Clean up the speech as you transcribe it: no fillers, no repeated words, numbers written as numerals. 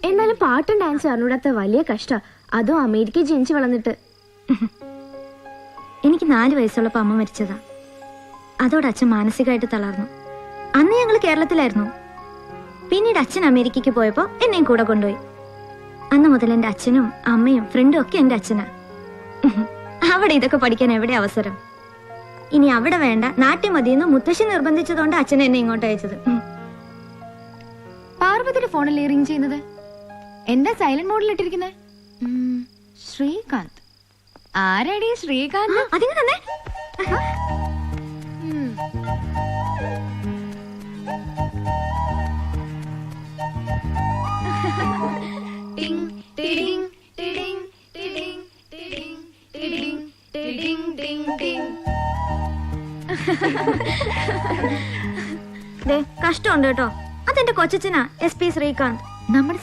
എന്നാലും പാട്ടും ഡാൻസും അറിഞ്ഞൂടാത്ത വലിയ കഷ്ട. അതും അമേരിക്കയിൽ ജനിച്ചു വളർന്നിട്ട്. എനിക്ക് 4 വയസ്സുള്ളപ്പോ അമ്മ മരിച്ചതാ. അതോടെ അച്ഛൻ മാനസികമായിട്ട് തളർന്നു. അന്ന് ഞങ്ങൾ കേരളത്തിലായിരുന്നു. പിന്നീട് അച്ഛൻ അമേരിക്കയ്ക്ക് പോയപ്പോ എന്നെയും കൂടെ കൊണ്ടുപോയി. അന്ന് മുതൽ എന്റെ അച്ഛനും അമ്മയും ഫ്രണ്ടും ഒക്കെ എന്റെ അച്ഛനാ. അവിടെ ഇതൊക്കെ പഠിക്കാൻ എവിടെ അവസരം? ഇനി അവിടെ വേണ്ട, നാട്ടിൽ മതിയെന്ന് മുത്തശ്ശി നിർബന്ധിച്ചതുകൊണ്ട് അച്ഛൻ എന്നെ ഇങ്ങോട്ട് അയച്ചത്. പാർവതിയുടെ ഫോണിൽ റിംഗ് ചെയ്യുന്നത് എന്താ സൈലന്റ് മോഡിൽ ഇട്ടിരിക്കുന്നത്? ശ്രീകാന്ത്. ആരാടി ശ്രീകാന്ത്? അതിന് തന്നെ കഷ്ടമുണ്ട് കേട്ടോ. അതെന്റെ കൊച്ചച്ഛനാ, SP ശ്രീകാന്ത്. നമ്മുടെ